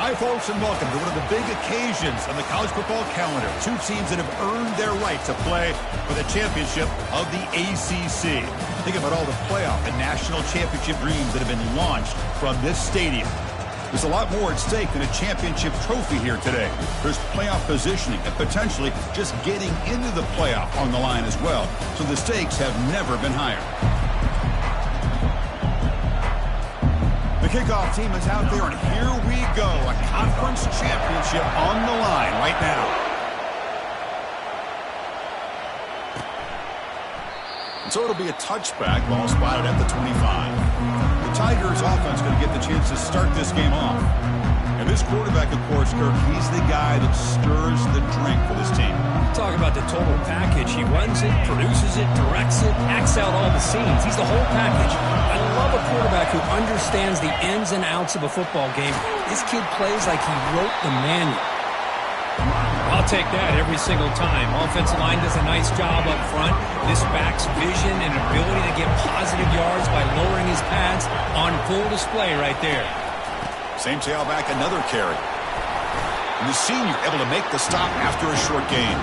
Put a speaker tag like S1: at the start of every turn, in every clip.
S1: Hi, folks, and welcome to one of the big occasions on the college football calendar. Two teams that have earned their right to play for the championship of the ACC. Think about all the playoff and national championship dreams that have been launched from this stadium. There's a lot more at stake than a championship trophy here today. There's playoff positioning and potentially just getting into the playoff on the line as well. So the stakes have never been higher. The kickoff team is out there, and here we go. A conference championship on the line right now. And so it'll be a touchback, ball spotted at the 25. The Tigers offense going to get the chance to start this game off. And this quarterback, of course, Kirk, he's the guy that stirs the drink for this team.
S2: Talk about the total package. He runs it, produces it, directs it, acts out all the scenes. He's the whole package. I love a quarterback who understands the ins and outs of a football game. This kid plays like he wrote the manual. I'll take that every single time. Offensive line does a nice job up front. This back's vision and ability to get positive yards by lowering his pads on full display right there.
S1: Same tailback, another carry. And the senior able to make the stop after a short gain.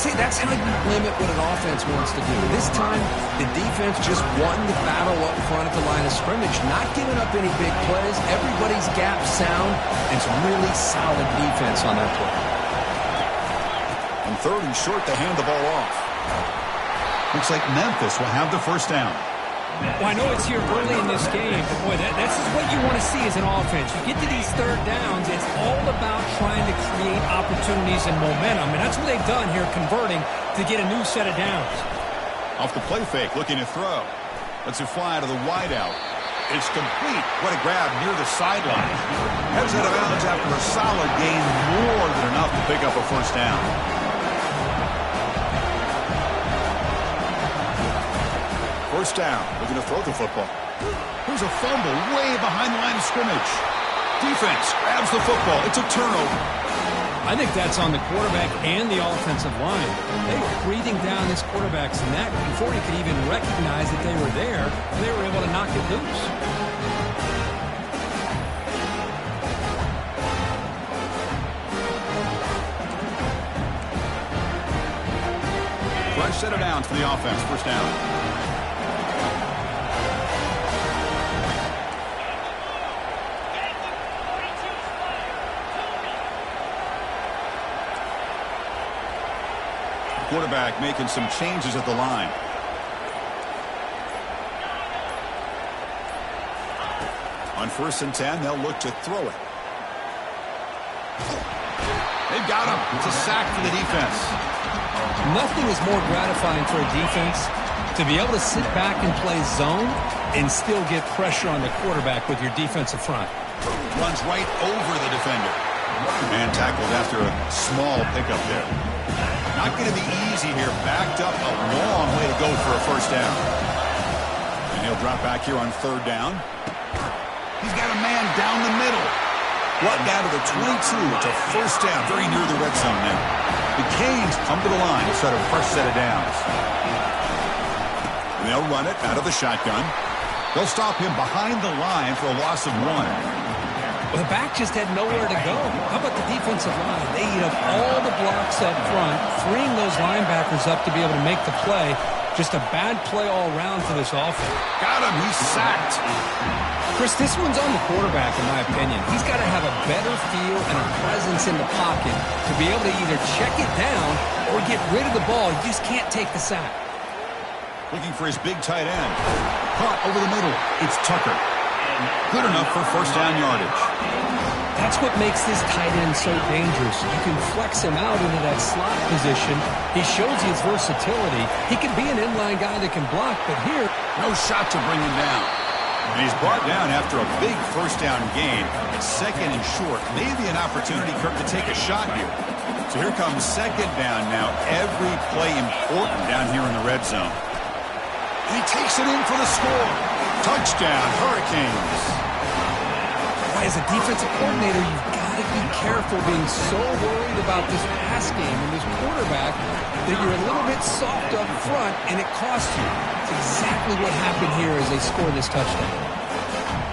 S2: See, that's how you limit what an offense wants to do. This time, the defense just won the battle up front at the line of scrimmage, not giving up any big plays. Everybody's gap sound, and some really solid defense on that play.
S1: On third and short, they hand the ball off. Looks like Memphis will have the first down.
S2: Well, I know it's here early in this game, but boy, that's just what you want to see as an offense. You get to these third downs, it's all about trying to create opportunities and momentum, and that's what they've done here, converting to get a new set of downs.
S1: Off the play fake, looking to throw. Lets it fly to the wideout. It's complete. What a grab near the sideline. Heads out of bounds after a solid gain, more than enough to pick up a first down. First down, looking to throw the football. There's a fumble way behind the line of scrimmage. Defense grabs the football. It's a turnover.
S2: I think that's on the quarterback and the offensive line. They were breathing down this quarterback's neck before he could even recognize that they were there, and they were able to knock it loose.
S1: Fresh set of downs for the offense. First down. Quarterback making some changes at the line. On 1st and 10, they'll look to throw it. They've got him. It's a sack for the defense.
S2: Nothing is more gratifying for a defense to be able to sit back and play zone and still get pressure on the quarterback with your defensive front.
S1: Runs right over the defender. And tackled after a small pickup there. Not going to be easy here. Backed up a long way to go for a first down. And he'll drop back here on 3rd down. He's got a man down the middle. Blood down to the 22. It's a first down, very near the red zone now. The Canes come to the line to set a fresh set of downs. And they'll run it out of the shotgun. They'll stop him behind the line for a loss of 1.
S2: Well, the back just had nowhere to go. How about the defensive line? They eat up all the blocks up front, freeing those linebackers up to be able to make the play. Just a bad play all around for this offense.
S1: Got him. He's sacked.
S2: Chris, this one's on the quarterback, in my opinion. He's got to have a better feel and a presence in the pocket to be able to either check it down or get rid of the ball. You just can't take the sack.
S1: Looking for his big tight end. Caught over the middle. It's Tucker. Good enough for first down yardage.
S2: That's what makes this tight end so dangerous. You can flex him out into that slot position. He shows his versatility. He can be an inline guy that can block, but here,
S1: no shot to bring him down. And he's brought down after a big first down gain. It's 2nd and short. Maybe an opportunity, Kirk, to take a shot here. So here comes 2nd down now. Every play important down here in the red zone. He takes it in for the score. Touchdown, Hurricanes.
S2: As a defensive coordinator, you've got to be careful being so worried about this pass game and this quarterback that you're a little bit soft up front, and it costs you. It's exactly what happened here as they score this touchdown.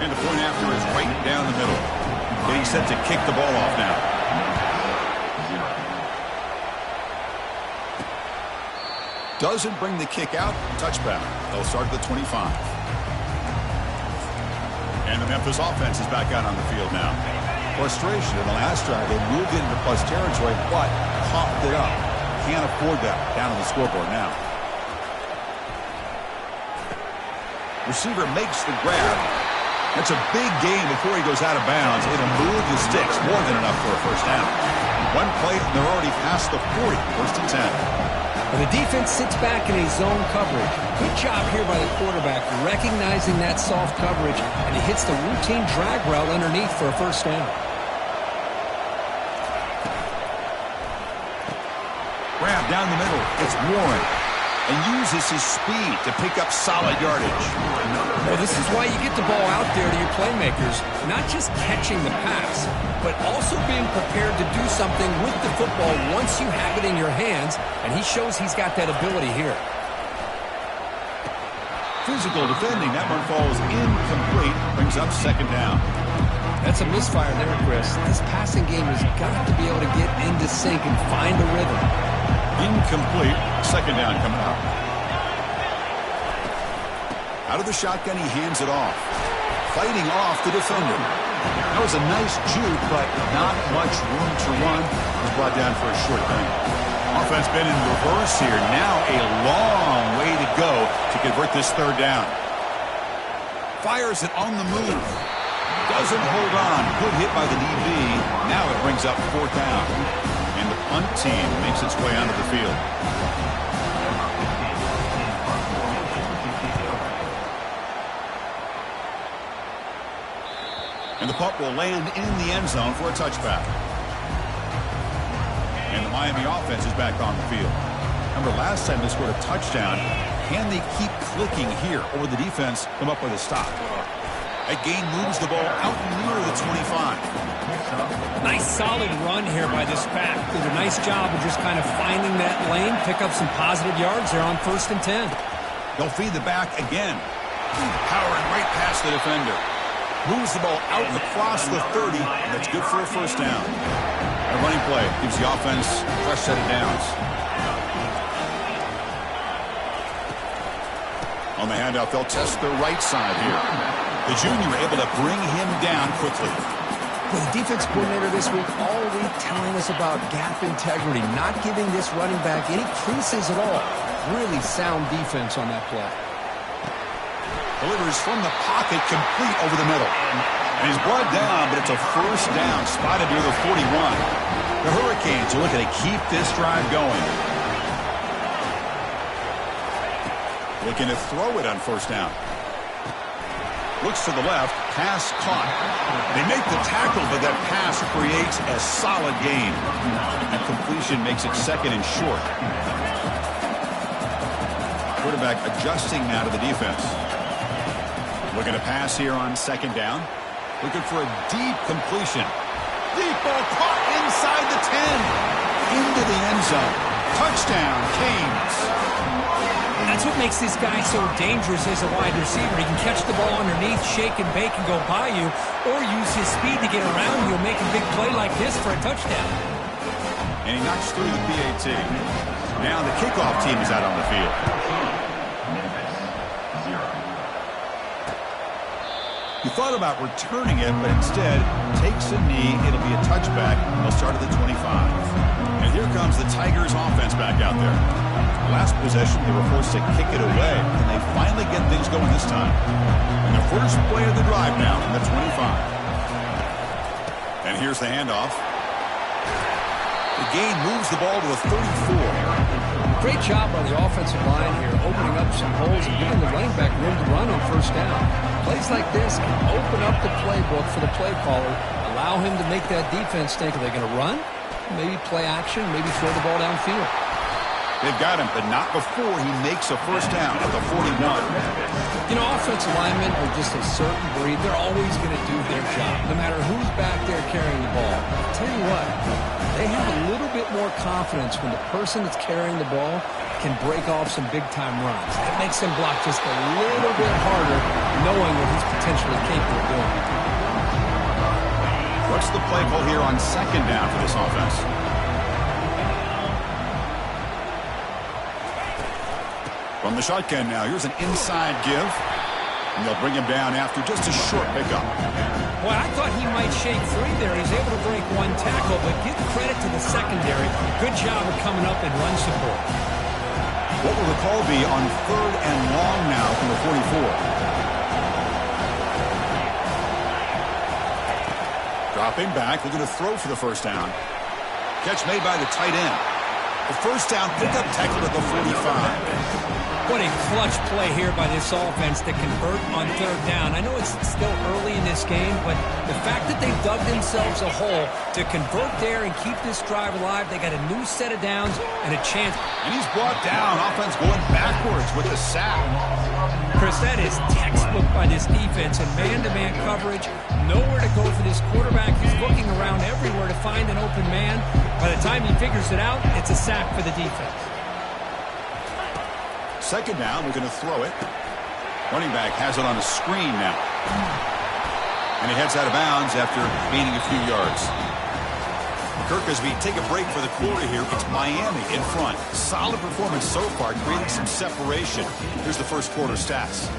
S1: And the point after is right down the middle. Getting set to kick the ball off now. Doesn't bring the kick out. Touchback. They'll start at the 25. And the Memphis offense is back out on the field now. Frustration in the last drive. They moved into plus territory, but coughed it up. Can't afford that down on the scoreboard now. Receiver makes the grab. That's a big gain before he goes out of bounds. It'll move the sticks. More than enough for a first down. One play, and they're already past the 40. First and 10.
S2: And the defense sits back in a zone coverage. Good job here by the quarterback, recognizing that soft coverage, and he hits the routine drag route underneath for a first down.
S1: Grab down the middle. It's Warren. And uses his speed to pick up solid yardage.
S2: Well, this is why you get the ball out there to your playmakers, not just catching the pass, but also being prepared to do something with the football once you have it in your hands, and he shows he's got that ability here.
S1: Physical defending. That one falls incomplete. Brings up second down.
S2: That's a misfire there, Chris. This passing game has got to be able to get into sync and find a rhythm.
S1: Incomplete. Second down coming up. Out of the shotgun, he hands it off. Fighting off the defender. That was a nice juke, but not much room to run. Was brought down for a short gain. Offense been in reverse here. Now a long way to go to convert this third down. Fires it on the move. Doesn't hold on. Good hit by the DB. Now it brings up fourth down. And the punt team makes its way onto the field. And the punt will land in the end zone for a touchback. And the Miami offense is back on the field. Remember, last time they scored a touchdown. Can they keep clicking here? Or will the defense come up with a stop? That gain moves the ball out near the 25.
S2: Nice solid run here by this back. Did a nice job of just kind of finding that lane, pick up some positive yards there on first and 10.
S1: They'll feed the back again. Powering right past the defender. Moves the ball out across the 30. And that's good for a first down. A running play gives the offense a fresh set of downs. On the handoff, they'll test the right side here. The junior able to bring him down quickly.
S2: Well, the defense coordinator this week all week telling us about gap integrity, not giving this running back any creases at all. Really sound defense on that play.
S1: Delivers from the pocket, complete over the middle. And he's brought down, but it's a first down, spotted near the 41. The Hurricanes are looking to keep this drive going. Looking to throw it on first down. Looks to the left, pass caught. They make the tackle, but that pass creates a solid gain. And completion makes it second and short. Quarterback adjusting now to the defense. Looking to pass here on second down. Looking for a deep completion. Deep ball caught inside the 10. Into the end zone. Touchdown, Canes.
S2: That's what makes this guy so dangerous as a wide receiver. He can catch the ball underneath, shake and bake and go by you, or use his speed to get around you and make a big play like this for a touchdown.
S1: And he knocks through the PAT. Now the kickoff team is out on the field. He thought about returning it, but instead takes a knee. It'll be a touchback. They'll start at the 25. And here comes the Tigers offense back out there. Last possession, they were forced to kick it away, and they finally get things going this time. And the first play of the drive now from the 25. And here's the handoff. The gain moves the ball to the 34.
S2: Great job on the offensive line here, opening up some holes and giving the running back room to run on first down. Plays like this can open up the playbook for the play caller, allow him to make that defense think, are they going to run? Maybe play action, maybe throw the ball downfield.
S1: They've got him, but not before he makes a first down at the 41.
S2: You know, offensive linemen are just a certain breed. They're always going to do their job, no matter who's back there carrying the ball. I'll tell you what, they have a little bit more confidence when the person that's carrying the ball can break off some big-time runs. That makes them block just a little bit harder, knowing what he's potentially capable of doing.
S1: What's the play call here on second down for this offense? From the shotgun now, here's an inside give. And they'll bring him down after just a short pickup.
S2: Well, I thought he might shake free there. He's able to break one tackle, but give credit to the secondary. Good job of coming up and run support.
S1: What will the call be on third and long now from the 44? Dropping back, looking to throw for the first down. Catch made by the tight end. The first down pickup tackled at the 45.
S2: What a clutch play here by this offense to convert on third down. I know it's still early in this game, but the fact that they dug themselves a hole to convert there and keep this drive alive, they got a new set of downs and a chance.
S1: And he's brought down. Offense going backwards with the sack.
S2: Chris, that is textbook by this defense in man-to-man coverage. Nowhere to go for this quarterback. He's looking around everywhere to find an open man. By the time he figures it out, it's a sack for the defense.
S1: Second down, we're going to throw it. Running back has it on a screen now. And he heads out of bounds after gaining a few yards. Kirk, as we take a break for the quarter here, it's Miami in front. Solid performance so far, creating some separation. Here's the first quarter stats.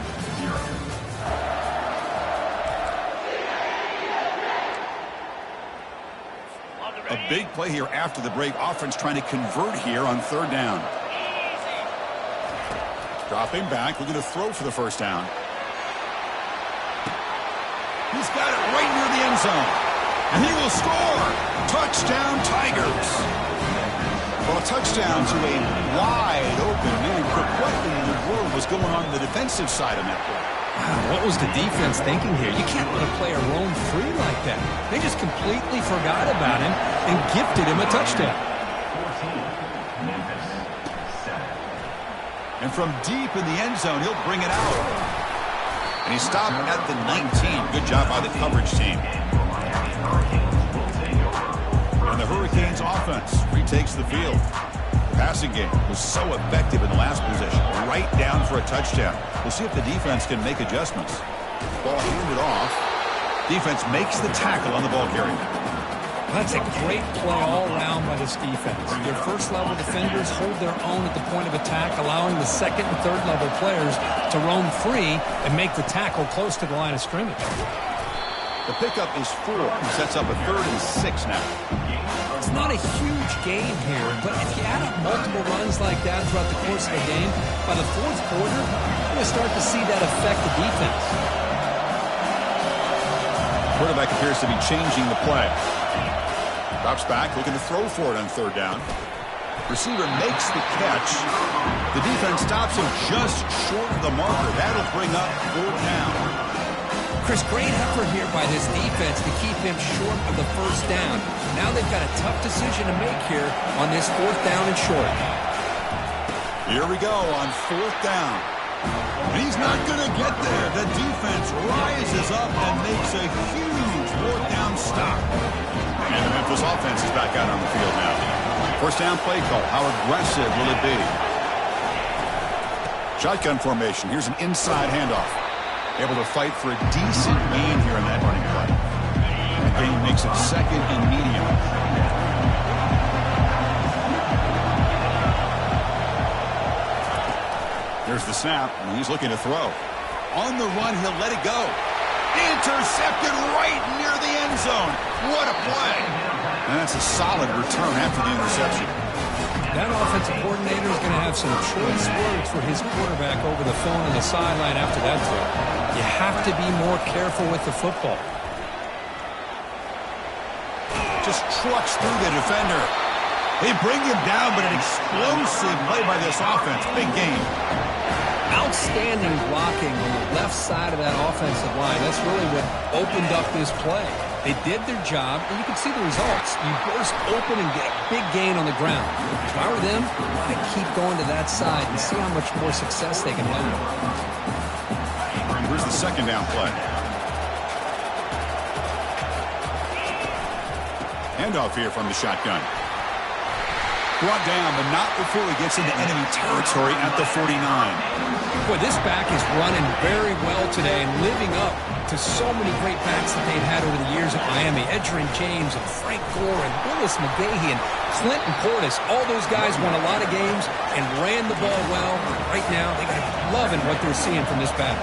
S1: A big play here after the break. Offense trying to convert here on third down. Dropping back, we're going to throw for the first down. He's got it right near the end zone. And he will score. Touchdown, Tigers. Well, a touchdown to a wide open man. What in the world was going on the defensive side of that play?
S2: Wow, what was the defense thinking here? You can't let a player roam free like that. They just completely forgot about him and gifted him a touchdown.
S1: And from deep in the end zone, he'll bring it out. And he stopped at the 19. Good job by the coverage team. And the Hurricanes offense retakes the field. The passing game was so effective in the last possession. Right down for a touchdown. We'll see if the defense can make adjustments. Ball handed off. Defense makes the tackle on the ball carrier.
S2: That's a great play all around by this defense. Your first-level defenders hold their own at the point of attack, allowing the second and third-level players to roam free and make the tackle close to the line of scrimmage.
S1: The pickup is 4. He sets up a 3rd and 6 now.
S2: It's not a huge gain here, but if you add up multiple runs like that throughout the course of the game, by the fourth quarter, you're going to start to see that affect the defense.
S1: Quarterback appears to be changing the play. Drops back, looking to throw for it on third down. Receiver makes the catch. The defense stops him just short of the marker. That'll bring up fourth down.
S2: Chris, great effort here by this defense to keep him short of the first down. Now they've got a tough decision to make here on this fourth down and short.
S1: Here we go on fourth down. And he's not going to get there. The defense rises up and makes a huge fourth down stop. And the Memphis offense is back out on the field now. First down play call. How aggressive will it be? Shotgun formation. Here's an inside handoff. Able to fight for a decent gain here in that running play. The gain makes it second and medium. There's the snap, and he's looking to throw. On the run, he'll let it go. Intercepted right near the end zone. What a play. And that's a solid return after the interception.
S2: That offensive coordinator is going to have some choice words for his quarterback over the phone on the sideline after that throw. You have to be more careful with the football.
S1: Just trucks through the defender. They bring him down, but an explosive play by this offense. Big game.
S2: Outstanding blocking on the left side of that offensive line. That's really what opened up this play. They did their job, and you can see the results. You burst open and get a big gain on the ground. If I were them, I'd keep going to that side and see how much more success they can have.
S1: Here's the second down play. Handoff here from the shotgun. Brought down, but not before he gets into enemy territory at the 49.
S2: Boy, this back is running very well today and living up to so many great backs that they've had over the years at Miami. Edgerrin James and Frank Gore and Willis McGahee and Clinton Portis. All those guys won a lot of games and ran the ball well. Right now, they got to be loving what they're seeing from this back.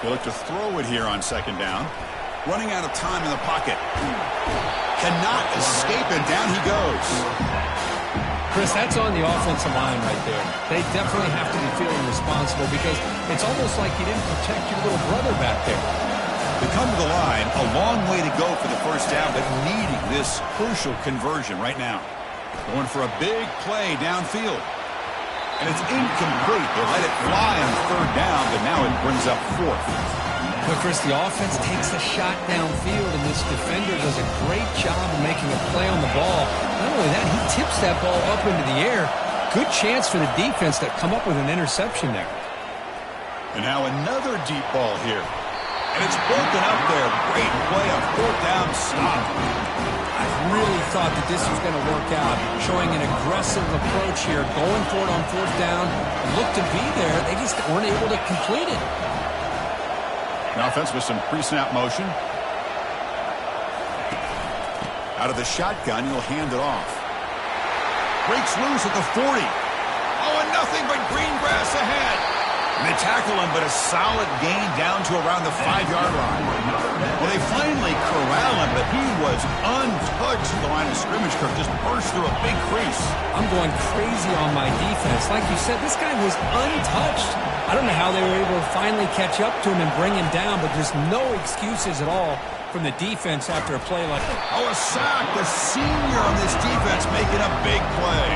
S1: They look to throw it here on second down. Running out of time in the pocket. Cannot escape, and down he goes.
S2: Chris, that's on the offensive line right there. They definitely have to be feeling responsible because it's almost like you didn't protect your little brother back there.
S1: They come to the line, a long way to go for the first down, but needing this crucial conversion right now. Going for a big play downfield. And it's incomplete. They let it fly on third down, but now it brings up fourth.
S2: But, Chris, the offense takes the shot downfield, and this defender does a great job of making a play on the ball. Not only that, he tips that ball up into the air. Good chance for the defense to come up with an interception there.
S1: And now another deep ball here. And it's broken up there. Great play, a fourth down stop.
S2: I really thought that this was going to work out, showing an aggressive approach here, going for it on fourth down. Looked to be there. They just weren't able to complete it.
S1: Now offense with some pre-snap motion. Out of the shotgun, he'll hand it off. Breaks loose at the 40. Oh, and nothing but green grass ahead. And they tackle him, but a solid gain down to around the 5-yard line. Well, they finally corral him, but he was untouched at the line of scrimmage. Kirk just burst through a big crease.
S2: I'm going crazy on my defense. Like you said, this guy was untouched. I don't know how they were able to finally catch up to him and bring him down, but there's no excuses at all from the defense after a play like that.
S1: Oh, a sack. The senior on this defense making a big play.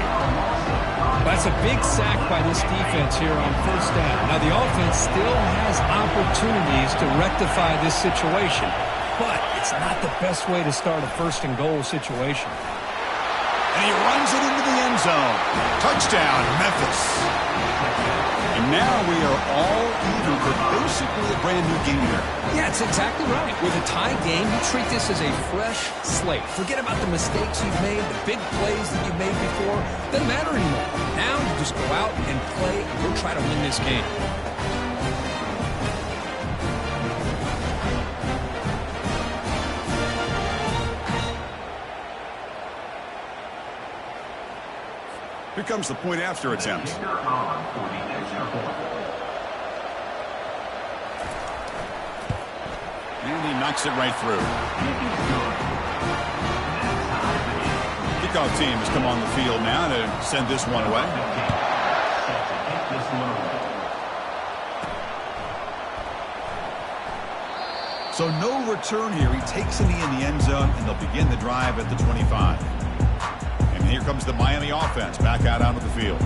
S2: That's a big sack by this defense here on first down. Now, the offense still has opportunities to rectify this situation, but it's not the best way to start a first-and-goal situation.
S1: And he runs it into the end zone. Touchdown, Memphis. And now we are all even for basically a brand-new game here.
S2: Yeah, it's exactly right. With a tie game, you treat this as a fresh slate. Forget about the mistakes you've made, the big plays that you've made before. Doesn't matter anymore. Now you just go out and play and go try to win this game.
S1: Here comes the point after attempt. And he knocks it right through. Kickoff team has come on the field now to send this one away. So no return here. He takes it in the end zone, and they'll begin the drive at the 25. And here comes the Miami offense back out onto the field.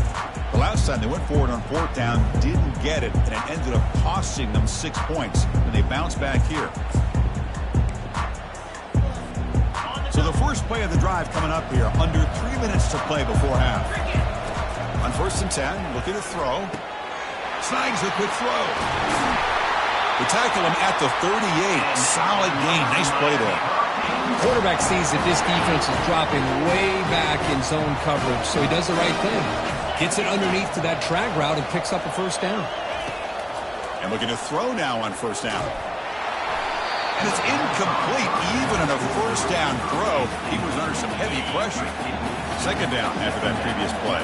S1: The last time they went forward on fourth down, didn't get it, and it ended up costing them 6 points. And they bounced back here. So the first play of the drive coming up here, under 3 minutes to play before half. On first and 10, looking to throw. Snags a quick throw. They tackle him at the 38. Solid gain. Nice play there.
S2: Quarterback sees that this defense is dropping way back in zone coverage, so he does the right thing. Gets it underneath to that drag route and picks up a first down.
S1: And looking to throw now on first down. And it's incomplete. Even on a first down throw, he was under some heavy pressure. Second down after that previous play.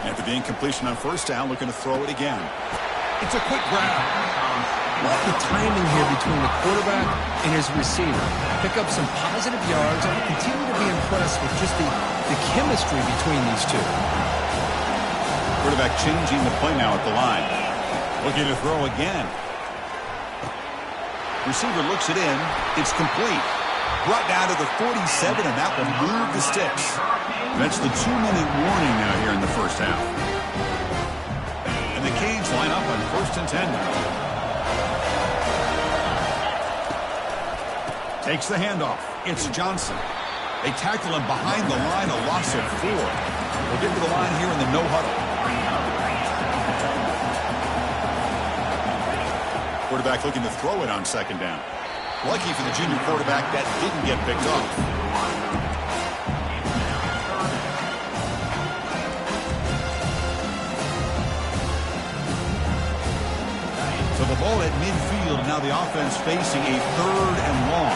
S1: After the incompletion on first down, looking to throw it again. It's a quick grab.
S2: Love the timing here between the quarterback and his receiver. Pick up some positive yards, and I continue to be impressed with just the chemistry between these two.
S1: Quarterback changing the play now at the line. Looking to throw again. Receiver looks it in. It's complete. Brought down to the 47, and that will move the sticks. That's the 2-minute warning now here in the first half. And the Canes line up on first and 10 now. Takes the handoff. It's Johnson. They tackle him behind the line, a loss of 4. We'll get to the line here in the no huddle. Quarterback looking to throw it on second down. Lucky for the junior quarterback that didn't get picked off. So the ball at midfield. Now the offense facing a 3rd and long.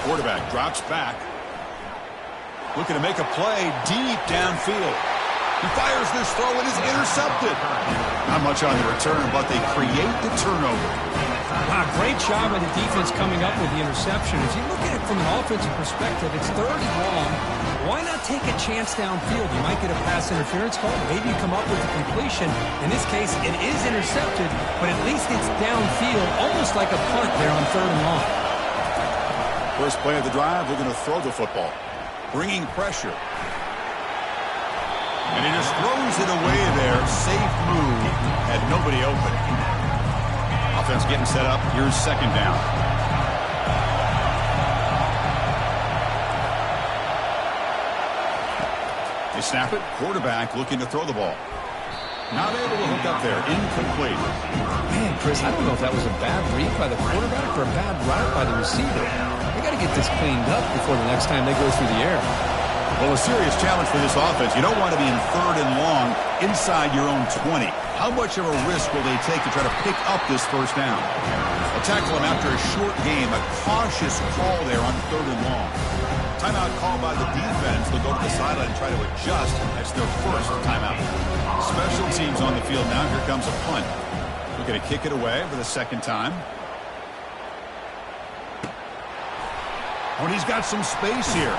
S1: Quarterback drops back. Looking to make a play deep downfield. He fires this throw and is intercepted. Not much on the return, but they create the turnover.
S2: Wow, great job by the defense coming up with the interception. If you look at it from an offensive perspective, it's 3rd and long. Why not take a chance downfield? You might get a pass interference call. Maybe you come up with a completion. In this case, it is intercepted, but at least it's downfield, almost like a punt there on 3rd and long.
S1: First play of the drive, they're going to throw the football. Bringing pressure. And he just throws it away there. Safe move. Had nobody open. Offense getting set up. Here's second down. They snap it. Quarterback looking to throw the ball. Not able to hook up there. Incomplete.
S2: Man, Chris, I don't know if that was a bad read by the quarterback or a bad route by the receiver. They got to get this cleaned up before the next time they go through the air.
S1: Well, a serious challenge for this offense. You don't want to be in 3rd and long inside your own 20. How much of a risk will they take to try to pick up this first down? They'll tackle him after a short game. A cautious call there on 3rd and long. Timeout called by the defense. They'll go to the sideline and try to adjust. That's their first timeout. Special teams on the field now. Here comes a punt. We're going to kick it away for the second time. Oh, and he's got some space here.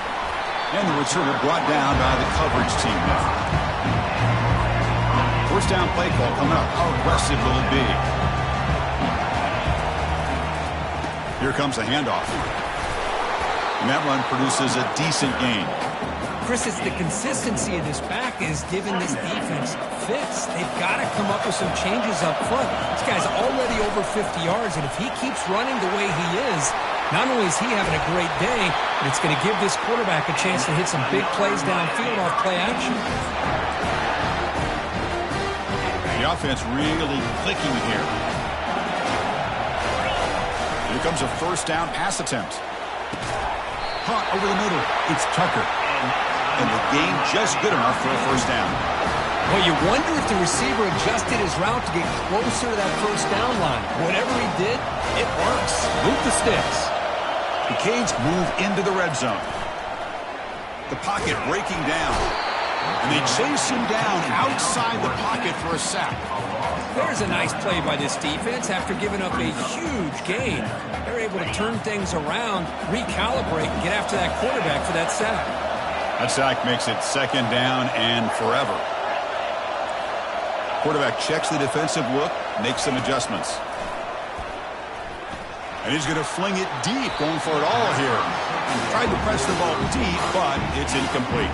S1: And the returner brought down by the coverage team now. First down play call coming up. How aggressive will it be? Here comes a handoff. And that run produces a decent gain.
S2: Chris, it's the consistency of this back is giving this defense fits. They've got to come up with some changes up front. This guy's already over 50 yards, and if he keeps running the way he is, not only is he having a great day, but it's going to give this quarterback a chance to hit some big plays downfield off play action.
S1: The offense really clicking here. Here comes a first down pass attempt. Caught over the middle. It's Tucker. And the game just good enough for a first down.
S2: Well, you wonder if the receiver adjusted his route to get closer to that first down line. Whatever he did, it works. Move the sticks.
S1: The Canes move into the red zone. The pocket breaking down. And they chase him down outside the pocket for a sack.
S2: There's a nice play by this defense after giving up a huge gain. They're able to turn things around, recalibrate, and get after that quarterback for that sack.
S1: That sack makes it second down and forever. Quarterback checks the defensive look, makes some adjustments. And he's going to fling it deep, going for it all here. Tried to press the ball deep, but it's incomplete.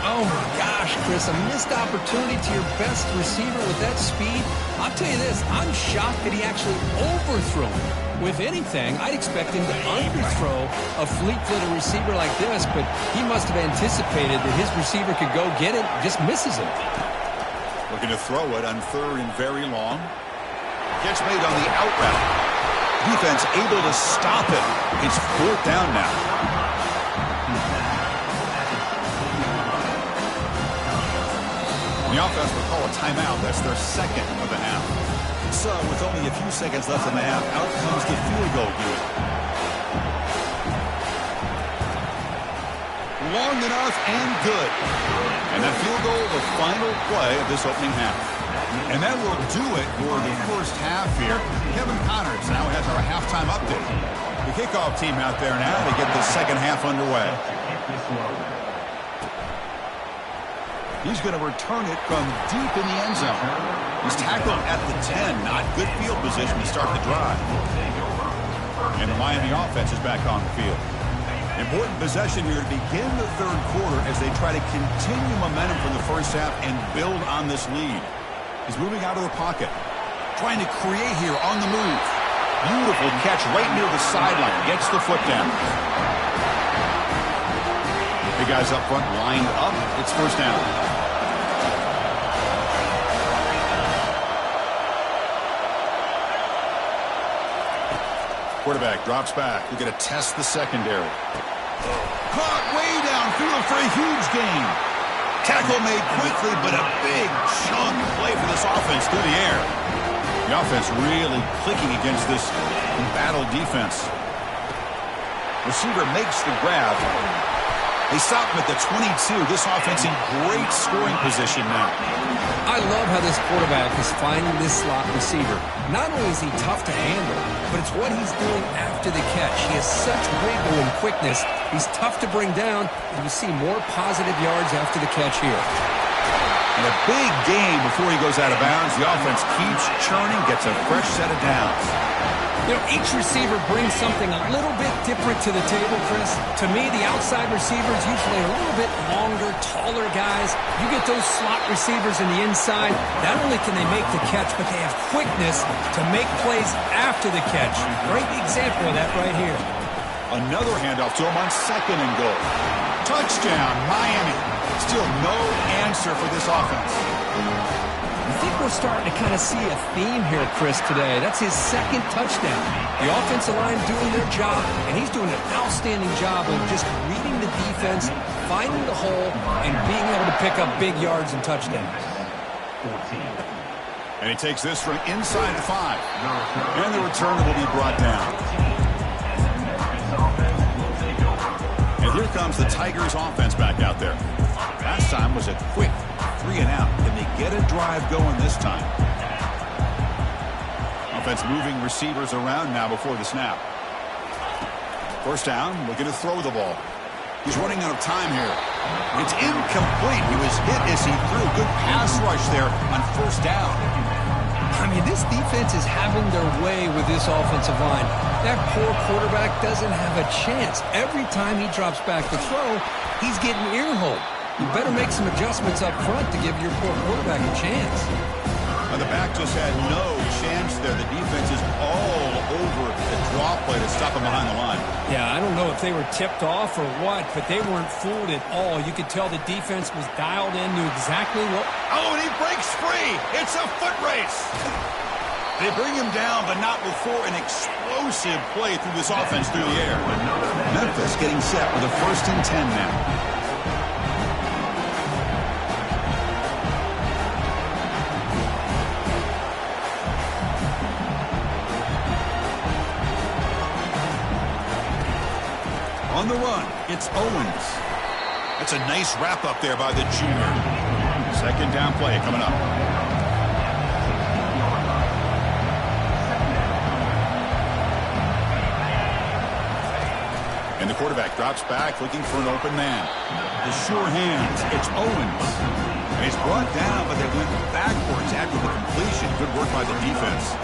S2: Oh, my gosh, Chris, a missed opportunity to your best receiver with that speed. I'll tell you this, I'm shocked that he actually overthrew him. With anything, I'd expect him to underthrow a fleet-footed receiver like this, but he must have anticipated that his receiver could go get it, just misses him.
S1: Looking to throw it on 3rd and very long. Catch made on the out route. Defense able to stop it. It's 4th down now. The offense will call a timeout. That's their second of the half. So with only a few seconds left in the half, out comes the field goal unit. Long enough and good. And that field goal, the final play of this opening half. And that will do it for the first half here. Kevin Connors now has our halftime update. The kickoff team out there now to get the second half underway. He's going to return it from deep in the end zone. He's tackled at the 10. Not good field position to start the drive. And the Miami offense is back on the field. Important possession here to begin the third quarter as they try to continue momentum from the first half and build on this lead. He's moving out of the pocket. Trying to create here on the move. Beautiful catch right near the sideline. Gets the foot down. The guys up front lined up. It's first down. Quarterback drops back. We're going to test the secondary. Caught way downfield for a huge gain. Tackle made quickly, but a big chunk play for this offense through the air. The offense really clicking against this embattled defense. Receiver makes the grab. They stop him at the 22. This offense in great scoring position now.
S2: I love how this quarterback is finding this slot receiver. Not only is he tough to handle, but it's what he's doing after the catch. He has such wiggle and quickness. He's tough to bring down, and you see more positive yards after the catch here.
S1: And a big gain before he goes out of bounds. The offense keeps churning, gets a fresh set of downs.
S2: You know, each receiver brings something a little bit different to the table, Chris. To me, the outside receivers usually are a little bit longer, taller guys. You get those slot receivers in the inside, not only can they make the catch, but they have quickness to make plays after the catch. Great example of that right here.
S1: Another handoff to him on 2nd and goal. Touchdown, Miami. Still no answer for this offense.
S2: I think we're starting to kind of see a theme here, Chris, today. That's his 2nd touchdown. The offensive line doing their job, and he's doing an outstanding job of just reading the defense, finding the hole, and being able to pick up big yards and touchdowns.
S1: And he takes this from inside the 5. And the return will be brought down. And here comes the Tigers offense back out there. Last time was a quick 3 and out. Can they get a drive going this time? Offense moving receivers around now before the snap. First down, looking to throw the ball. He's running out of time here. It's incomplete. He was hit as he threw. Good pass rush there on 1st down.
S2: I mean, this defense is having their way with this offensive line. That poor quarterback doesn't have a chance. Every time he drops back to throw, he's getting ear-holed. You better make some adjustments up front to give your poor quarterback a chance.
S1: Well, the back just had no chance there. The defense is all over the draw play to stop him behind the line.
S2: Yeah, I don't know if they were tipped off or what, but they weren't fooled at all. You could tell the defense was dialed in, knew exactly what...
S1: Oh, and he breaks free. It's a foot race. They bring him down, but not before an explosive play through this offense through the air. Memphis getting set with a 1st and 10 now. On the run, it's Owens. That's a nice wrap up there by the junior. 2nd down play coming up. And the quarterback drops back looking for an open man. The sure hands, it's Owens. And he's brought down, but they went backwards after the completion. Good work by the defense.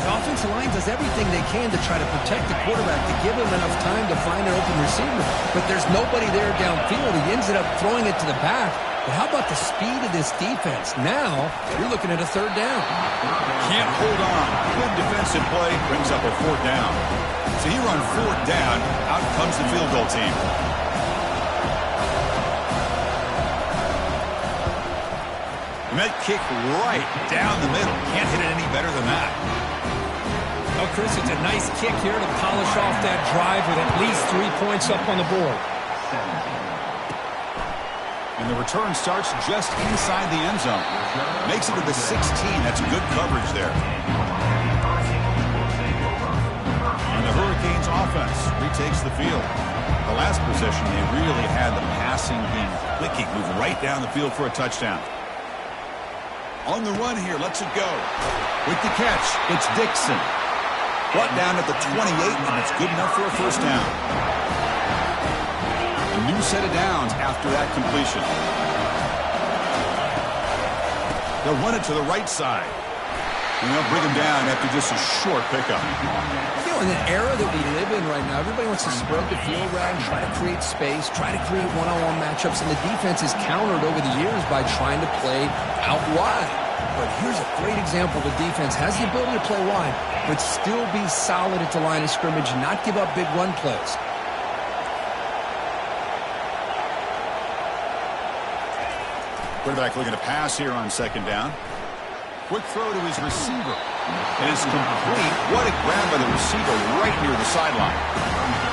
S2: The offensive line does everything they can to try to protect the quarterback, to give him enough time to find an open receiver. But there's nobody there downfield. He ends up throwing it to the back. But how about the speed of this defense? Now, you're looking at a 3rd down.
S1: Can't hold on. Good defensive play. Brings up a 4th down. So he runs 4th down. Out comes the field goal team. And that kick right down the middle. Can't hit it any better than that.
S2: Oh, Chris, it's a nice kick here to polish off that drive with at least 3 points up on the board.
S1: And the return starts just inside the end zone. Makes it to the 16. That's good coverage there. And the Hurricanes offense retakes the field. The last possession, they really had the passing game clicking. Move right down the field for a touchdown. On the run here, lets it go. With the catch, it's Dixon. Brought down at the 28, and it's good enough for a 1st down. A new set of downs after that completion. They'll run it to the right side. And they'll bring him down after just a short pickup.
S2: You know, in the era that we live in right now, everybody wants to spread the field around, try to create space, try to create one-on-one matchups, and the defense is countered over the years by trying to play out wide. But here's a great example. The defense has the ability to play wide, but still be solid at the line of scrimmage, not give up big run plays.
S1: Quarterback looking to pass here on 2nd down. Quick throw to his receiver. And it's complete. What a grab by the receiver right near the sideline.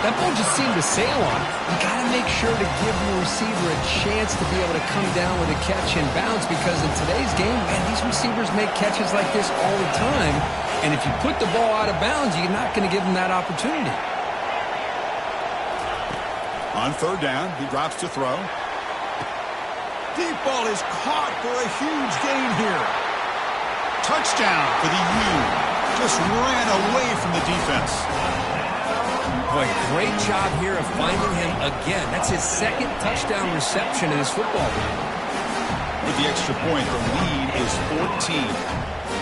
S2: That ball just seemed to sail on it. You got to make sure to give the receiver a chance to be able to come down with a catch and bounce, because in today's game, man, these receivers make catches like this all the time. And if you put the ball out of bounds, you're not going to give them that opportunity.
S1: On third down, he drops to throw. Deep ball is caught for a huge gain here. Touchdown for the U. Just ran away from the defense.
S2: Boy, great job here of finding him again. That's his second touchdown reception in this football game.
S1: With the extra point, the lead is 14.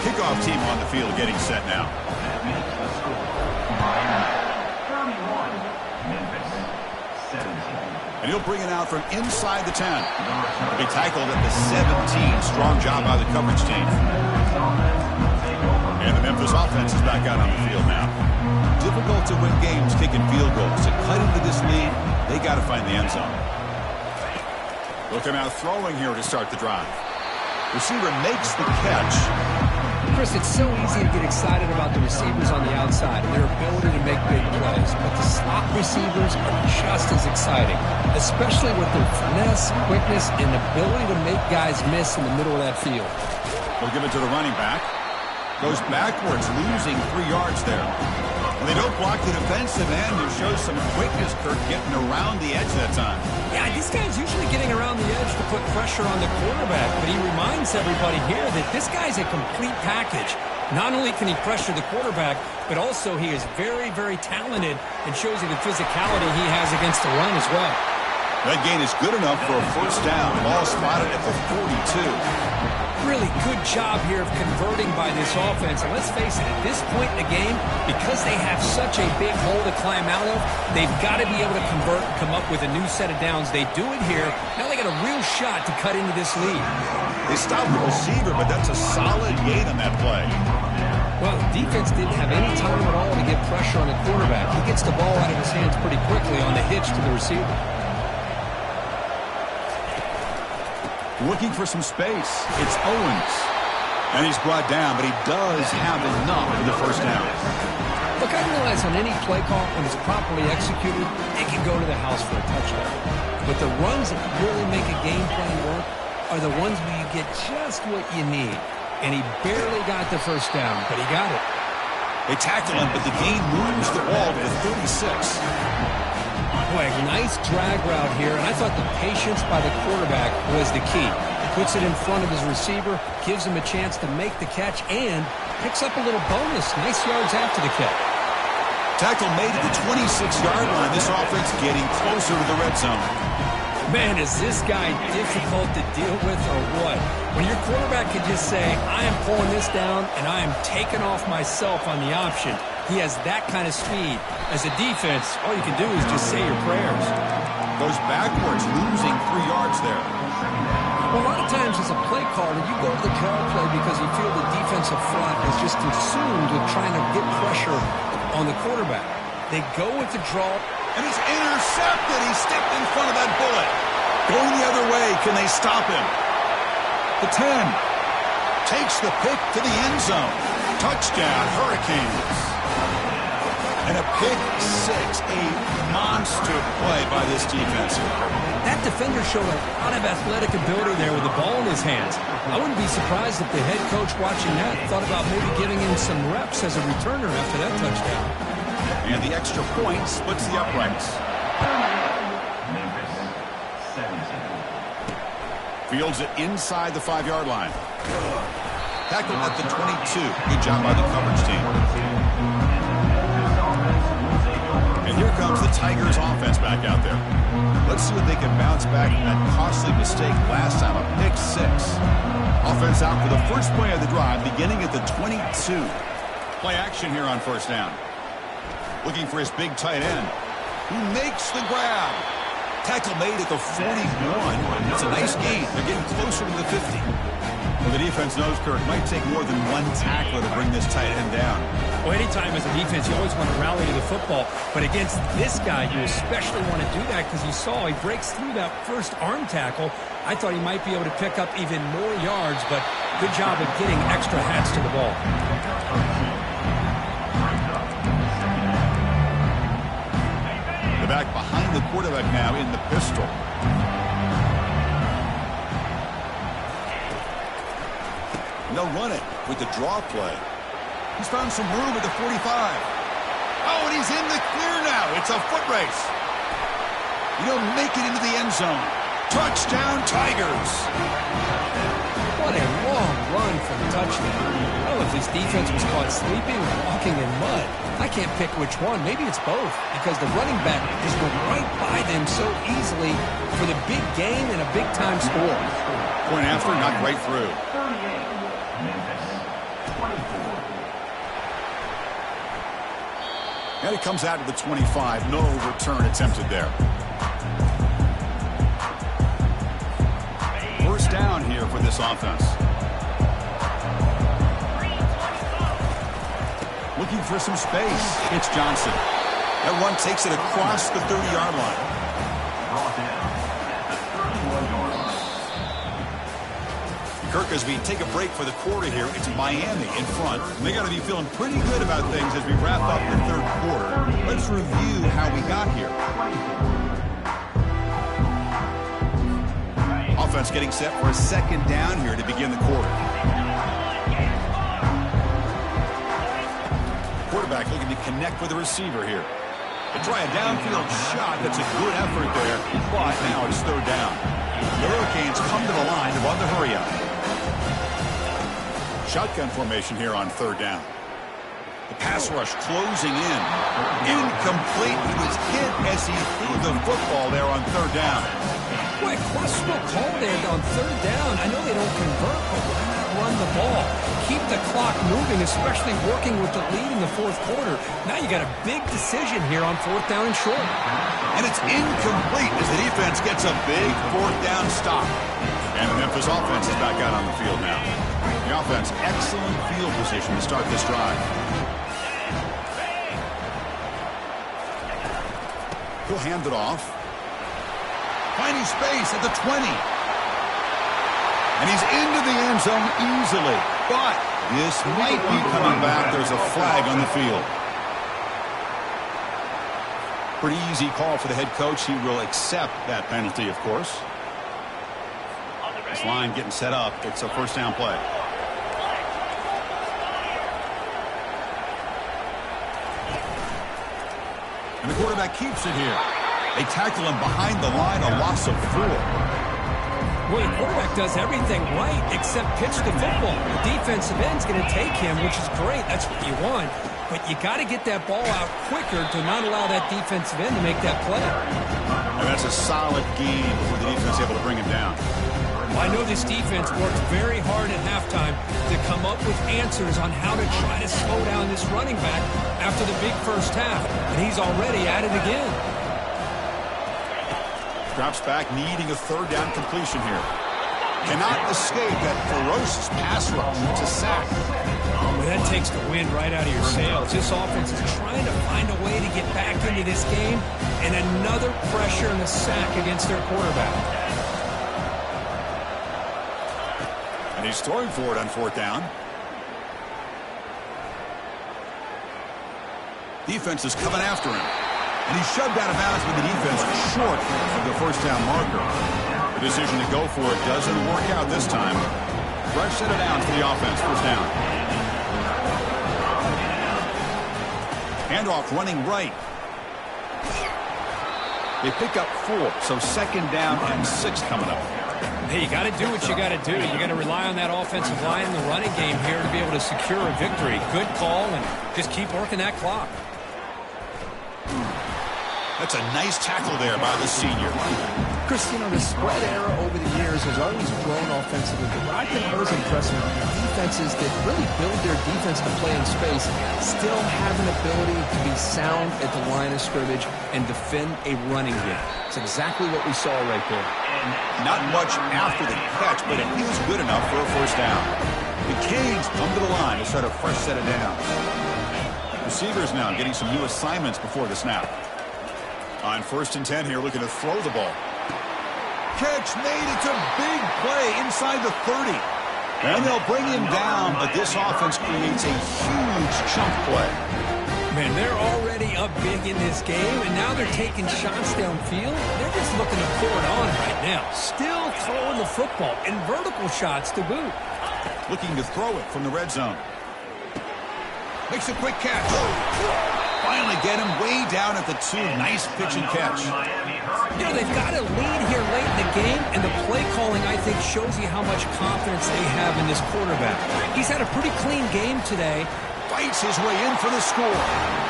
S1: Kickoff team on the field getting set now. And he'll bring it out from inside the 10. He'll be tackled at the 17. Strong job by the coverage team. And the Memphis offense is back out on the field now. Difficult to win games kicking field goals. To cut into this lead, they got to find the end zone. Look him out throwing here to start the drive. Receiver makes the catch.
S2: Chris, it's so easy to get excited about the receivers on the outside and their ability to make big plays, but the slot receivers are just as exciting, especially with their finesse, quickness, and ability to make guys miss in the middle of that field.
S1: They'll give it to the running back. Goes backwards, losing 3 yards there. And they don't block the defensive end. It shows some quickness, Kirk, getting around the edge that time.
S2: Yeah, this guy's usually getting around the edge to put pressure on the quarterback, but he reminds everybody here that this guy's a complete package. Not only can he pressure the quarterback, but also he is very, very talented and shows you the physicality he has against the run as well.
S1: That gain is good enough for a first down. Ball spotted at the 42.
S2: Really good job here of converting by this offense. And let's face it, at this point in the game, because they have such a big hole to climb out of, they've got to be able to convert and come up with a new set of downs. They do it here. Now they got a real shot to cut into this lead.
S1: They stopped the receiver, but that's a solid gain on that play.
S2: Well, the defense didn't have any time at all to get pressure on the quarterback. He gets the ball out of his hands pretty quickly on the hitch to the receiver.
S1: Looking for some space. It's Owens. And he's brought down, but he does have enough for the first down.
S2: Look, I realize on any play call, when it's properly executed, it can go to the house for a touchdown. But the runs that really make a game plan work are the ones where you get just what you need. And he barely got the first down, but he got it.
S1: They tackle him, but the gain moves the ball to the 36.
S2: Boy, a nice drag route here, and I thought the patience by the quarterback was the key. Puts it in front of his receiver, gives him a chance to make the catch, and picks up a little bonus. Nice yards after the catch.
S1: Tackle made at the 26-yard line. This offense getting closer to the red zone.
S2: Man, is this guy difficult to deal with or what? When your quarterback can just say, I am pulling this down, and I am taking off myself on the option. He has that kind of speed. As a defense, all you can do is just say your prayers.
S1: Goes backwards, losing 3 yards there.
S2: Well, a lot of times as a play caller, you go to the draw play because you feel the defensive front is just consumed with trying to get pressure on the quarterback. They go with the draw.
S1: And he's intercepted. He stepped in front of that bullet. Going the other way. Can they stop him? The 10. Takes the pick to the end zone. Touchdown, Hurricanes. And a pick six, a monster play by this defense.
S2: That defender showed a lot of athletic ability there with the ball in his hands. I wouldn't be surprised if the head coach watching that thought about maybe giving him some reps as a returner after that touchdown.
S1: And the extra point splits the uprights. Fields it inside the 5-yard line. Tackled at the 22. Good job by the coverage team. And here comes the Tigers offense back out there. Let's see if they can bounce back from that costly mistake last time, a pick six. Offense out for the first play of the drive, beginning at the 22. Play action here on first down. Looking for his big tight end, who makes the grab. Tackle made at the 41. It's a nice gain. They're getting closer to the 50. Well, the defense knows, Kirk, it might take more than one tackler to bring this tight end down.
S2: Well, anytime as a defense, you always want to rally to the football. But against this guy, you especially want to do that because you saw he breaks through that first arm tackle, I thought he might be able to pick up even more yards, but good job of getting extra hats to the ball.
S1: The back behind the quarterback now in the pistol. And they'll run it with the draw play. He's found some room at the 45. Oh, and he's in the clear now. It's a foot race. He'll make it into the end zone. Touchdown, Tigers.
S2: What a long run for the touchdown. I don't know if his defense was caught sleeping or walking in mud. I can't pick which one. Maybe it's both, because the running back just went right by them so easily for the big gain and a big-time score.
S1: Point after, knocked right through. And it comes out to the 25. No return attempted there. First down here for this offense. Looking for some space. It's Johnson. That run takes it across the 30-yard line. Kirk, as we take a break for the quarter here, it's Miami in front. And they got to be feeling pretty good about things as we wrap up the third quarter. Let's review how we got here. Offense getting set for a second down here to begin the quarter. Quarterback looking to connect with the receiver here. They try a downfield shot. That's a good effort there, but now it's third down. The Hurricanes come to the line to run the hurry up. Shotgun formation here on third down. The pass rush closing in. Incomplete. He was hit as he threw the football there on third down.
S2: Boy, questionable call there on third down. I know they don't convert, but why not run the ball? Keep the clock moving, especially working with the lead in the fourth quarter. Now you got a big decision here on fourth down and short.
S1: And it's incomplete as the defense gets a big fourth down stop. And the Memphis offense is back out on the field now. The offense, excellent field position to start this drive. He'll hand it off. Finding space at the 20. And he's into the end zone easily. But this might be coming back. There's a flag on the field. Pretty easy call for the head coach. He will accept that penalty, of course. This line getting set up. It's a first down play. And the quarterback keeps it here. They tackle him behind the line, a loss of 4.
S2: Well, the quarterback does everything right except pitch the football. The defensive end's going to take him, which is great. That's what you want. But you got to get that ball out quicker to not allow that defensive end to make that play.
S1: And that's a solid game before the defense is able to bring him down.
S2: I know this defense worked very hard at halftime to come up with answers on how to try to slow down this running back after the big first half. And he's already at it again.
S1: Drops back, needing a third down completion here. Cannot escape that ferocious pass rush. It's a sack.
S2: Well, that takes the wind right out of your sails. This offense is trying to find a way to get back into this game, and another pressure and a sack against their quarterback.
S1: And he's throwing for it on fourth down. Defense is coming after him. And he's shoved out of bounds with the defense short of the first down marker. The decision to go for it doesn't work out this time. Fresh set of downs for the offense. First down. Handoff running right. They pick up 4, so second down and 6 coming up.
S2: Hey, you got to do what you got to do. You got to rely on that offensive line in the running game here to be able to secure a victory. Good call, and just keep working that clock.
S1: That's a nice tackle there by the senior.
S3: Chris, you know, the spread era over the years has always grown offensively, but what I've been always impressed with are defenses that really build their defense to play in space, still have an ability to be sound at the line of scrimmage and defend a running game. It's exactly what we saw right there.
S1: Not much after the catch, but it feels good enough for a first down. The Canes come to the line to start a fresh set of downs. Receivers now getting some new assignments before the snap. On 1st and 10 here, looking to throw the ball. catch made. It's a big play inside the 30. And they'll bring him down, but this offense creates a huge chunk play.
S2: Man, they're already up big in this game, and now they're taking shots downfield. They're just looking to pour it on right now. Still throwing the football, and vertical shots to boot.
S1: Looking to throw it from the red zone. Makes a quick catch. Finally get him way down at the 2. Nice pitch and catch.
S2: You know, they've got a lead here late in the game, and the play calling, I think, shows you how much confidence they have in this quarterback. He's had a pretty clean game today.
S1: Fights his way in for the score.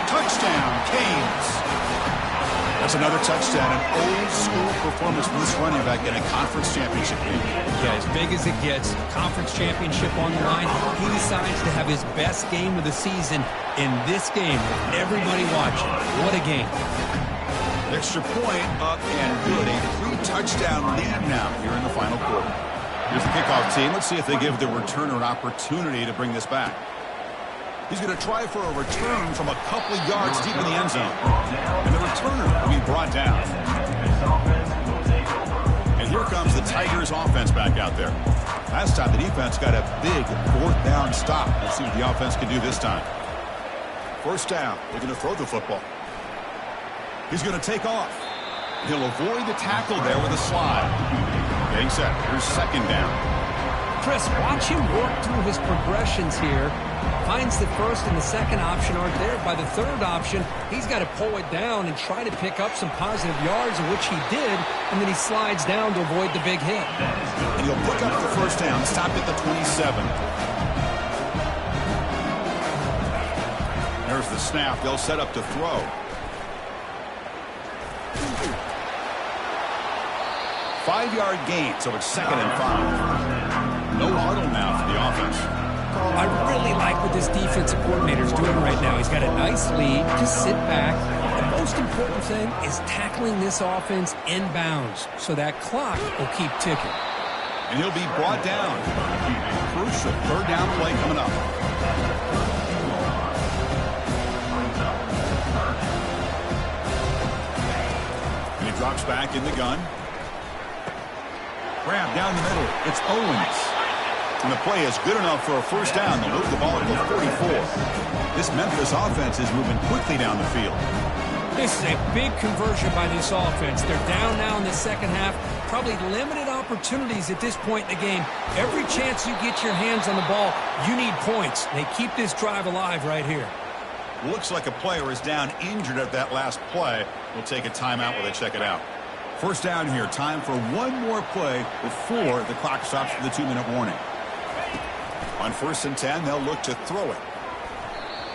S1: Touchdown, Canes. That's another touchdown. An old-school performance from this running back in a conference championship game.
S2: Yeah, as big as it gets, conference championship on the line. He decides to have his best game of the season in this game with everybody watching. What a game.
S1: Extra point up and good. A 3-touchdown lead now here in the final quarter. Here's the kickoff team. Let's see if they give the returner an opportunity to bring this back. He's going to try for a return from a couple of yards deep in the end zone. And the returner will be brought down. And here comes the Tigers offense back out there. Last time the defense got a big 4th down stop. Let's see what the offense can do this time. First down. They're going to throw the football. He's going to take off. He'll avoid the tackle there with a slide. Getting set. Here's second down.
S2: Chris, watch him work through his progressions here. Finds the first and the second option aren't there. By the third option, he's got to pull it down and try to pick up some positive yards, which he did, and then he slides down to avoid the big hit.
S1: And he'll pick up the first down, stopped at the 27. There's the snap. They'll set up to throw. Five-yard gain, so it's 2nd and 5. No huddle now for the offense.
S2: I really like what this defensive coordinator is doing right now. He's got a nice lead. Just sit back. The most important thing is tackling this offense inbounds so that clock will keep ticking.
S1: And he'll be brought down. Crucial 3rd down play coming up. And he drops back in the gun. Grab down the middle. It's Owens. And the play is good enough for a first down. They'll move the ball to the 44. This Memphis offense is moving quickly down the field.
S2: This is a big conversion by this offense. They're down now in the second half. Probably limited opportunities at this point in the game. Every chance you get your hands on the ball, you need points. They keep this drive alive right here.
S1: Looks like a player is down injured at that last play. We'll take a timeout while they check it out. First down here. Time for one more play before the clock stops for the 2-minute warning. On 1st and 10, they'll look to throw it.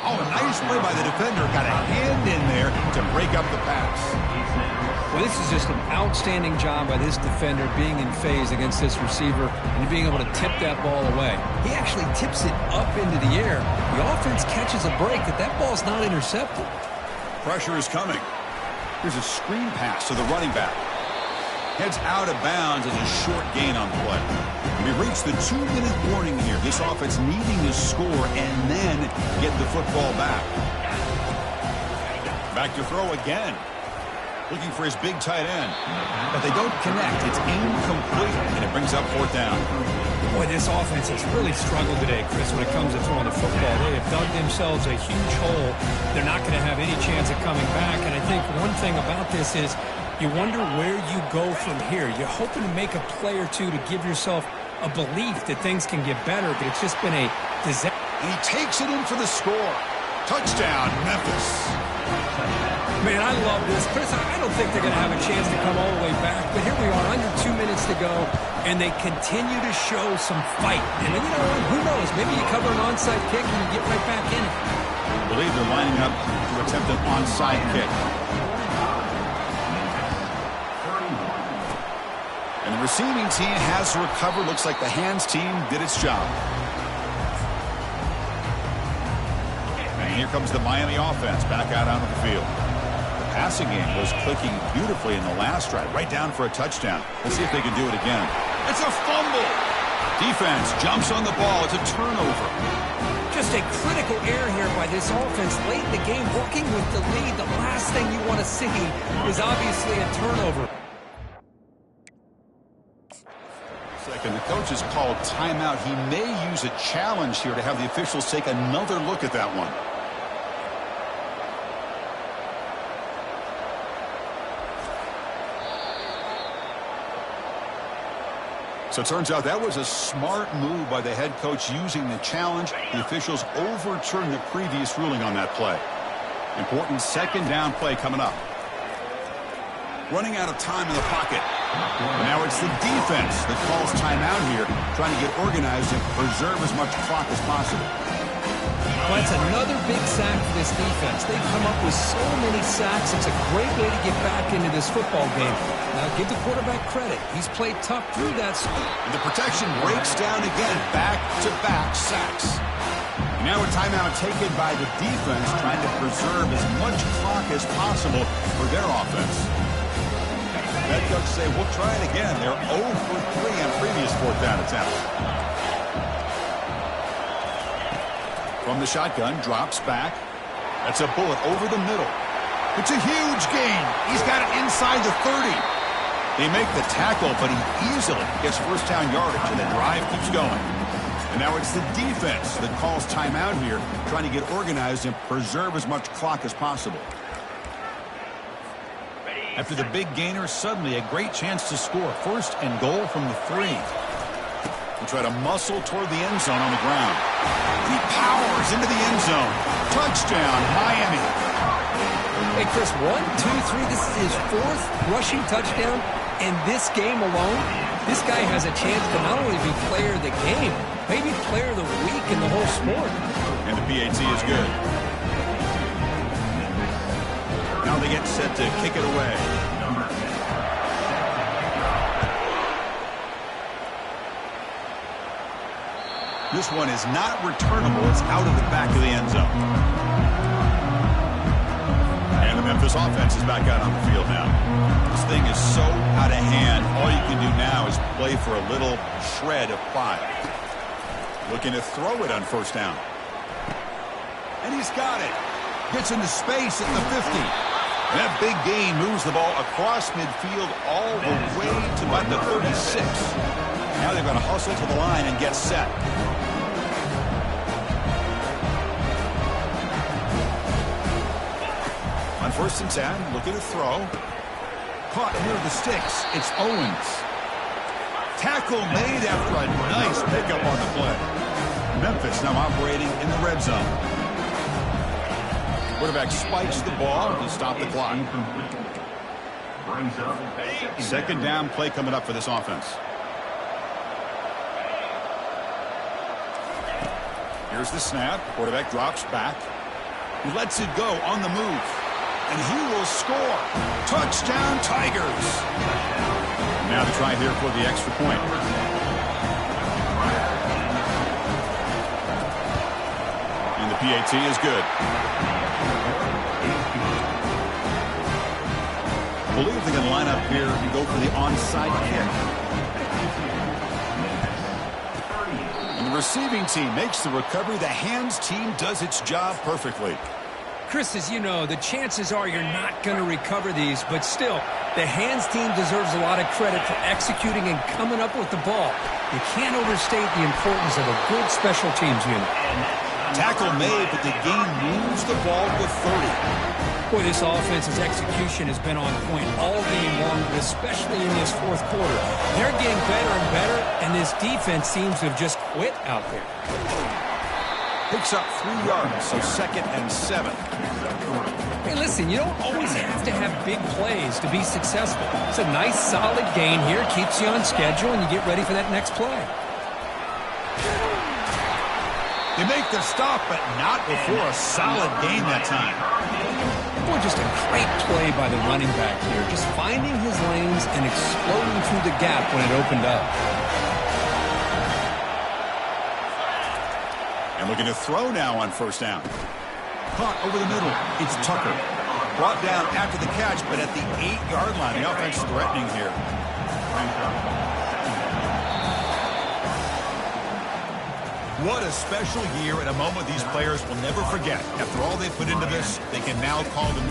S1: Oh, a nice play by the defender. Got a hand in there to break up the pass.
S2: Well, this is just an outstanding job by this defender being in phase against this receiver and being able to tip that ball away. He actually tips it up into the air. The offense catches a break, but that ball's not intercepted.
S1: Pressure is coming. Here's a screen pass to the running back. Heads out of bounds as a short gain on the play. We reach the 2-minute warning here. This offense needing to score and then get the football back. Back to throw again. Looking for his big tight end. But they don't connect. It's incomplete, and it brings up 4th down.
S2: Boy, this offense has really struggled today, Chris, when it comes to throwing the football. They have dug themselves a huge hole. They're not going to have any chance of coming back. And I think one thing about this is you wonder where you go from here. You're hoping to make a play or two to give yourself a belief that things can get better, but it's just been a disaster.
S1: And he takes it in for the score. Touchdown, Memphis.
S2: Man, I love this. Chris, I don't think they're going to have a chance to come all the way back, but here we are, under 2 minutes to go, and they continue to show some fight. And you know what? Who knows? Maybe you cover an onside kick and you get right back in it.
S1: I believe they're lining up to attempt an onside kick. And the receiving team has recovered. Looks like the hands team did its job. And here comes the Miami offense back out onto the field. The passing game was clicking beautifully in the last drive, right down for a touchdown. Let's see if they can do it again. It's a fumble. Defense jumps on the ball. It's a turnover.
S2: Just a critical error here by this offense late in the game, working with the lead. The last thing you want to see is obviously a turnover.
S1: and the coach has called timeout. He may use a challenge here to have the officials take another look at that one. So it turns out that was a smart move by the head coach using the challenge. The officials overturned the previous ruling on that play. Important second down play coming up. Running out of time in the pocket. Now it's the defense that calls timeout here, trying to get organized and preserve as much clock as possible.
S2: Well, that's another big sack for this defense. They've come up with so many sacks. It's a great way to get back into this football game. Now, give the quarterback credit. He's played tough through that.
S1: And the protection breaks down again. Back-to-back sacks. Now a timeout taken by the defense, trying to preserve as much clock as possible for their offense. That coach say, we'll try it again. They're 0 for 3 on previous fourth down attempts. From the shotgun, drops back. That's a bullet over the middle. It's a huge gain. He's got it inside the 30. They make the tackle, but he easily gets first down yardage, and the drive keeps going. And now it's the defense that calls timeout here, trying to get organized and preserve as much clock as possible. After the big gainer, suddenly a great chance to score. First and goal from the 3. We'll try to muscle toward the end zone on the ground. He powers into the end zone. Touchdown, Miami.
S2: Hey, Chris, 1, 2, 3. This is his 4th rushing touchdown. And this game alone, this guy has a chance to not only be player of the game, maybe player of the week in the whole sport.
S1: And the PAT is good. Now they get set to kick it away. This one is not returnable. It's out of the back of the end zone. And the Memphis offense is back out on the field now. This thing is so out of hand. All you can do now is play for a little shred of pride. Looking to throw it on first down. And he's got it. Gets into space at the 50. And that big gain moves the ball across midfield all the way to about the 36. Now they're going to hustle to the line and get set. On first and 10, looking to throw. Caught near the sticks. It's Owens. Tackle made after a nice pickup on the play. Memphis now operating in the red zone. Quarterback spikes the ball to stop the clock. Second down play coming up for this offense. Here's the snap. Quarterback drops back. He lets it go on the move. And he will score. Touchdown, Tigers. Now to try here for the extra point. And the PAT is good. I believe they're going to line up here and go for the onside kick. And the receiving team makes the recovery. The hands team does its job perfectly.
S2: Chris, as you know, the chances are you're not going to recover these, but still, the hands team deserves a lot of credit for executing and coming up with the ball. You can't overstate the importance of a good special teams unit.
S1: Tackle made, but the game moves the ball to 30.
S2: Boy, this offense's execution has been on point all game long, but especially in this fourth quarter. They're getting better and better, and this defense seems to have just quit out there.
S1: Picks up 3 yards, so second and 7.
S2: Hey, listen, you don't always have to have big plays to be successful. It's a nice, solid gain here. Keeps you on schedule, and you get ready for that next play.
S1: They make the stop, but not before a solid gain that time.
S2: Boy, just a great play by the running back here. Just finding his lanes and exploding through the gap when it opened up.
S1: And looking to throw now on first down. Caught over the middle. It's Tucker. Brought down after the catch, but at the 8-yard line. The offense threatening here. What a special year and a moment these players will never forget. After all they put into this, they can now call them